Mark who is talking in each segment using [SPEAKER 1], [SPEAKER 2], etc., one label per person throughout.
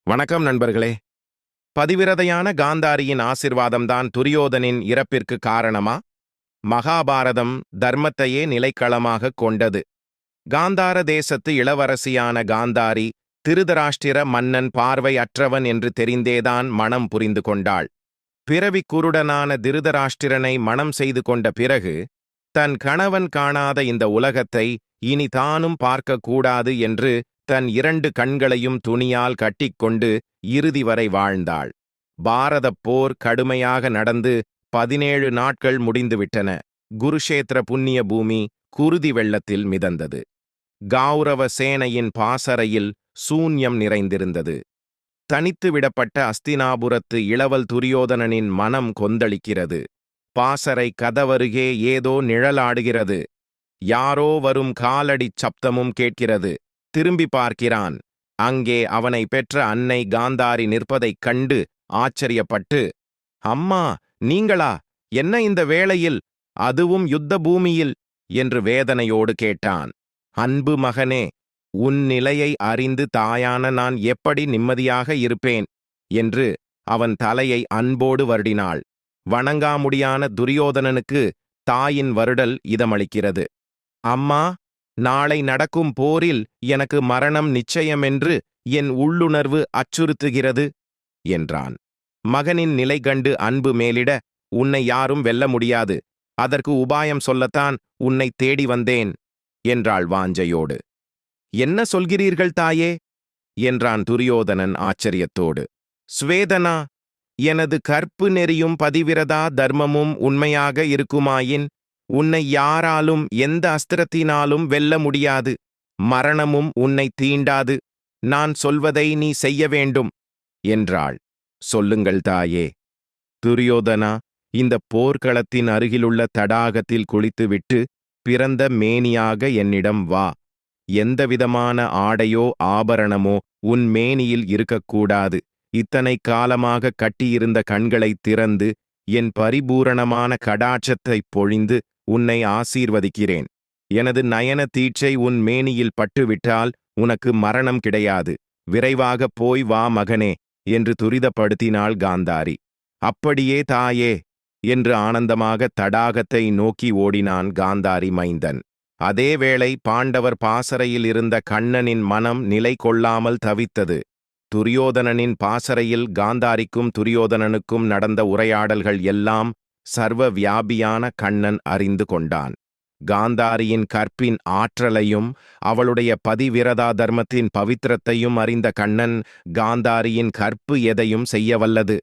[SPEAKER 1] வணக்கம் நண்பர்களே. பதிவிரதையான காந்தாரியின் ஆசிர்வாதம்தான் துரியோதனின் இறப்பிற்கு காரணமா? மகாபாரதம் தர்மத்தையே நிலைக்களமாகக் கொண்டது. காந்தார தேசத்து இளவரசியான காந்தாரி திருதராஷ்டிர மன்னன் பார்வை அற்றவன் என்று தெரிந்தேதான் மணம் புரிந்து கொண்டாள். பிறவி குருடனான திருதராஷ்டிரனை மணம் செய்து கொண்ட பிறகு தன் கணவன் காணாத இந்த உலகத்தை இனி தானும் பார்க்கக்கூடாது என்று தன் 2 கண்களையும் துணியால் கட்டிக்கொண்டு இறுதி வரை வாழ்ந்தாள். பாரதப் போர் கடுமையாக நடந்து 17 நாட்கள் முடிந்துவிட்டன. குருஷேத்திர புண்ணிய பூமி குருதி வெள்ளத்தில் மிதந்தது. கௌரவ சேனையின் பாசறையில் சூன்யம் நிறைந்திருந்தது. தனித்து விடப்பட்ட அஸ்தினாபுரத்து இளவல் துரியோதனனின் மனம் கொந்தளிக்கிறது. பாசறை கதவருகே ஏதோ நிழலாடுகிறது. யாரோ வரும் காலடிச் சப்தமும் கேட்கிறது. திரும்பி பார்க்கிறான். அங்கே அவனை பெற்ற அன்னை காந்தாரி நிற்பதைக் கண்டு ஆச்சரியப்பட்டு, அம்மா, நீங்களா? என்ன இந்த வேளையில், அதுவும் யுத்த பூமியில் என்று வேதனையோடு கேட்டான். அன்பு மகனே, உன் நிலையை அறிந்து தாயான நான் எப்படி நிம்மதியாக இருப்பேன் என்று அவன் தலையை அன்போடு வருடினாள். வணங்காமுடியான துரியோதனனுக்கு தாயின் வருடல் இதமளிக்கிறது. அம்மா, நாளை நடக்கும் போரில் எனக்கு மரணம் நிச்சயமென்று என் உள்ளுணர்வு அச்சுறுத்துகிறது என்றான். மகனின் நிலை கண்டு அன்பு மேலிட, உன்னை யாரும் வெல்ல முடியாது. அதற்கு உபாயம் சொல்லத்தான் உன்னை தேடி வந்தேன் என்றாள் வாஞ்சையோடு. என்ன சொல்கிறீர்கள் தாயே என்றான் துரியோதனன் ஆச்சரியத்தோடு. ஸ்வேதனா, எனது கற்பு நெறியும் பதிவிரதா தர்மமும் உண்மையாக இருக்குமாயின் உன்னை யாராலும் எந்த அஸ்திரத்தினாலும் வெல்ல முடியாது. மரணமும் உன்னை தீண்டாது. நான் சொல்வதை நீ செய்ய வேண்டும் என்றாள். சொல்லுங்கள் தாயே. துரியோதனா, இந்த போர்க்களத்தின் அருகிலுள்ள தடாகத்தில் குளித்துவிட்டு பிறந்த மேனியாக என்னிடம் வா. எந்தவிதமான ஆடையோ ஆபரணமோ உன் மேனியில் இருக்கக்கூடாது. இத்தனை காலமாக கட்டியிருந்த கண்களைத் திறந்து என் பரிபூரணமான கடாட்சத்தைப் பொழிந்து உன்னை ஆசீர்வதிக்கிறேன். எனது நயன தீட்சை உன் மேனியில் பட்டுவிட்டால் உனக்கு மரணம் கிடையாது. விரைவாகப் போய் வா மகனே என்று துரிதப்படுத்தினாள் காந்தாரி. அப்படியே தாயே என்று ஆனந்தமாக தடாகத்தை நோக்கி ஓடினான் காந்தாரி மைந்தன். அதேவேளை பாண்டவர் பாசறையில் இருந்த கண்ணனின் மனம் நிலை கொள்ளாமல் தவித்தது. துரியோதனனின் பாசறையில் காந்தாரிக்கும் துரியோதனனுக்கும் நடந்த உரையாடல்கள் எல்லாம் சர்வ வியாபியான கண்ணன் அறிந்து கொண்டான். காந்தாரியின் கற்பின் ஆற்றலையும் அவளுடைய பதிவிரதா தர்மத்தின் பவித்திரத்தையும் அறிந்த கண்ணன் காந்தாரியின் கற்பு எதையும் செய்யவல்லது.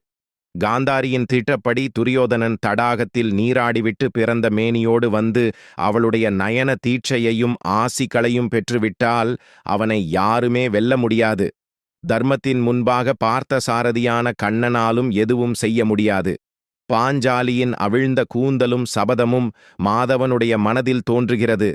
[SPEAKER 1] காந்தாரியின் திட்டப்படி துரியோதனன் தடாகத்தில் நீராடிவிட்டு பிறந்த மேனியோடு வந்து அவளுடைய நயன தீட்சையையும் ஆசிகளையும் பெற்றுவிட்டால் அவனை யாருமே வெல்ல முடியாது. தர்மத்தின் முன்பாக பார்த்த சாரதியான கண்ணனாலும் எதுவும் செய்ய முடியாது. பாஞ்சாலியின் அவிழ்ந்த கூந்தலும் சபதமும் மாதவனுடைய மனதில் தோன்றுகிறது.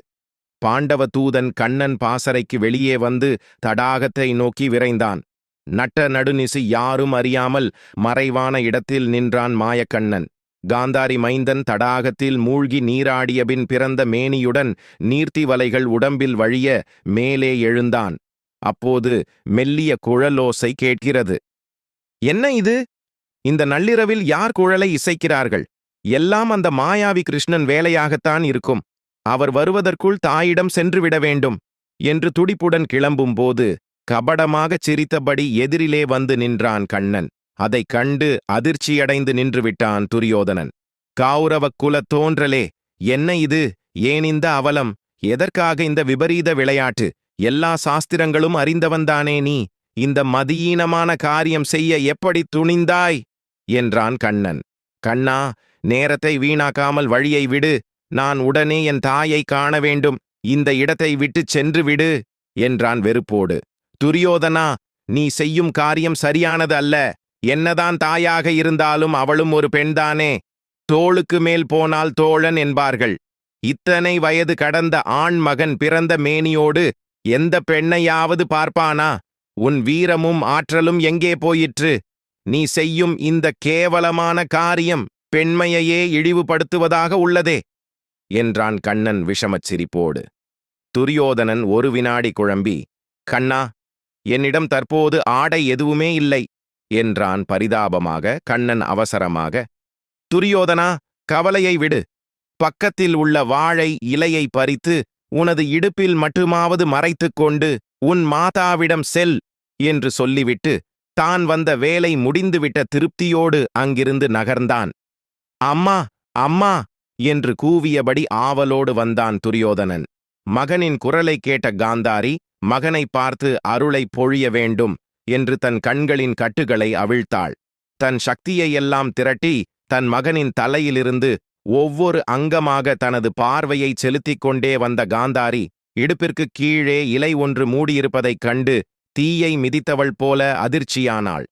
[SPEAKER 1] பாண்டவ தூதன் கண்ணன் பாசறைக்கு வெளியே வந்து தடாகத்தை நோக்கி விரைந்தான். நட்ட நடுநிசி யாரும் அறியாமல் மறைவான இடத்தில் நின்றான் மாயக்கண்ணன். காந்தாரி மைந்தன் தடாகத்தில் மூழ்கி நீராடியபின் பிறந்த மேனியுடன் நீர்த்தி வலைகள் உடம்பில் வழிய மேலே எழுந்தான். அப்போது மெல்லிய குழலோசை கேட்கிறது. என்ன இது? இந்த நள்ளிரவில் யார் குழலை இசைக்கிறார்கள்? எல்லாம் அந்த மாயாவி கிருஷ்ணன் வேலையாகத்தான் இருக்கும். அவர் வருவதற்குள் தாயிடம் சென்றுவிட வேண்டும் என்று துடிப்புடன் கிளம்பும்போது கபடமாகச் சிரித்தபடி எதிரிலே வந்து நின்றான் கண்ணன். அதைக் கண்டு அதிர்ச்சியடைந்து நின்றுவிட்டான் துரியோதனன். கௌரவக் குலத் தோன்றலே, என்ன இது? ஏன் இந்த அவலம்? எதற்காக இந்த விபரீத விளையாட்டு? எல்லா சாஸ்திரங்களும் அறிந்தவன்தானே நீ? இந்த மதியீனமான காரியம் செய்ய எப்படி துணிந்தாய் என்றான் கண்ணன். கண்ணா, நேரத்தை வீணாக்காமல் வழியை விடு. நான் உடனே என் தாயை காண வேண்டும். இந்த இடத்தை விட்டுச் சென்று விடு என்றான் வெறுப்போடு. துரியோதனா, நீ செய்யும் காரியம் சரியானது அல்ல. என்னதான் தாயாக இருந்தாலும் அவளும் ஒரு பெண்தானே. தோளுக்கு மேல் போனால் தோழன் என்பார்கள். இத்தனை வயது கடந்த ஆண் மகன் பிறந்த மேனியோடு எந்த பெண்ணையாவது பார்ப்பானா? உன் வீரமும் ஆற்றலும் எங்கே போயிற்று? நீ செய்யும் இந்த கேவலமான காரியம் பெண்மையையே இழிவுபடுத்துவதாக உள்ளதே என்றான் கண்ணன் விஷமச் சிரிப்போடு. துரியோதனன் ஒரு வினாடி குழம்பி, கண்ணா, என்னிடம் தற்போது ஆடை எதுவுமே இல்லை என்றான் பரிதாபமாக கண்ணன் அவசரமாக. துரியோதனா, கவலையை விடு. பக்கத்தில் உள்ள வாழை இலையை பறித்து உனது இடுப்பில் மட்டுமாவது மறைத்துக் கொண்டு உன் மாதாவிடம் செல் என்று சொல்லிவிட்டு தான் வந்த வேலை முடிந்துவிட்ட திருப்தியோடு அங்கிருந்து நகர்ந்தான். அம்மா, அம்மா என்று கூவியபடி ஆவலோடு வந்தான் துரியோதனன். மகனின் குரலை கேட்ட காந்தாரி மகனை பார்த்து அருளை பொழிய வேண்டும் என்று தன் கண்களின் கட்டுகளை அவிழ்த்தாள். தன் சக்தியையெல்லாம் திரட்டி தன் மகனின் தலையிலிருந்து ஒவ்வொரு அங்கமாக தனது பார்வையை செலுத்திக் கொண்டே வந்த காந்தாரி இடுப்பிற்கு கீழே இலை ஒன்று மூடியிருப்பதைக் கண்டு தீயை மிதித்தவள் போல அதிர்ச்சியானாள்.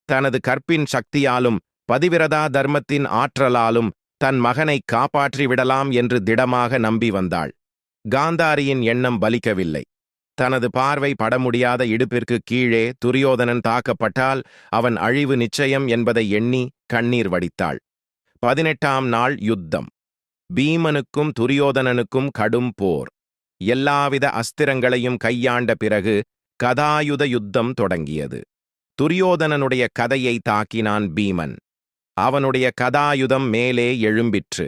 [SPEAKER 1] தனது கற்பின் சக்தியாலும் பதிவிரதா தர்மத்தின் ஆற்றலாலும் தன் மகனை காப்பாற்றி விடலாம் என்று திடமாக நம்பி வந்தாள். காந்தாரியின் எண்ணம் பலிக்கவில்லை. தனது பார்வை பட முடியாத இடுப்பிற்கு கீழே துரியோதனன் தாக்கப்பட்டால் அவன் அழிவு நிச்சயம் என்பதை எண்ணி கண்ணீர் வடித்தாள். 18ஆம் நாள் யுத்தம். பீமனுக்கும் துரியோதனனுக்கும் கடும் போர். எல்லாவித அஸ்திரங்களையும் கையாண்ட பிறகு கதாயுத யுத்தம் தொடங்கியது. துரியோதனனுடைய கதையை தாக்கினான் பீமன். அவனுடைய கதாயுதம் மேலே எழும்பிற்று.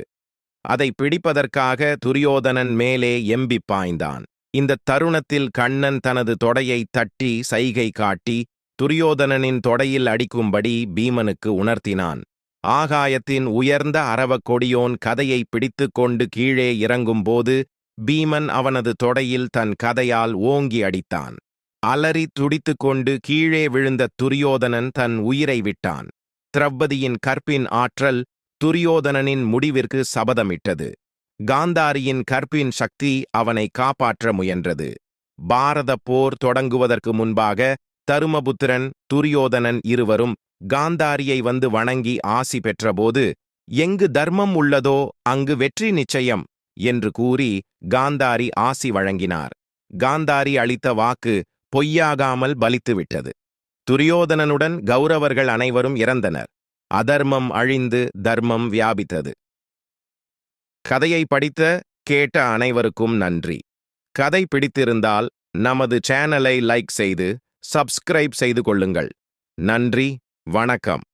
[SPEAKER 1] அதை பிடிப்பதற்காக துரியோதனன் மேலே எம்பிப் பாய்ந்தான். இந்த தருணத்தில் கண்ணன் தனது தொடையை தட்டி சைகை காட்டி துரியோதனனின் தொடையில் அடிக்கும்படி பீமனுக்கு உணர்த்தினான். ஆகாயத்தின் உயர்ந்த அரவக் கொடியோன் கதையை பிடித்து கொண்டு கீழே இறங்கும்போது பீமன் அவனது தொடையில் தன் கதையால் ஓங்கி அடித்தான். அலறி துடித்து கொண்டு கீழே விழுந்த துரியோதனன் தன் உயிரை விட்டான். திரௌபதியின் கற்பின் ஆற்றல் துரியோதனனின் முடிவிற்கு சபதமிட்டது. காந்தாரியின் கற்பின் சக்தி அவனை காப்பாற்ற முயன்றது. பாரத போர் தொடங்குவதற்கு முன்பாக தருமபுத்திரன் துரியோதனன் இருவரும் காந்தாரியை வந்து வணங்கி ஆசி பெற்றபோது, எங்கு தர்மம் உள்ளதோ அங்கு வெற்றி நிச்சயம் என்று கூறி காந்தாரி ஆசி வழங்கினார். காந்தாரி அளித்த வாக்கு பொய்யாகாமல் பலித்துவிட்டது. துரியோதனனுடன் கௌரவர்கள் அனைவரும் இறந்தனர். அதர்மம் அழிந்து தர்மம் வியாபித்தது. கதையை படித்த கேட்ட அனைவருக்கும் நன்றி. கதை பிடித்திருந்தால் நமது சேனலை லைக் செய்து சப்ஸ்கிரைப் செய்து கொள்ளுங்கள். நன்றி, வணக்கம்.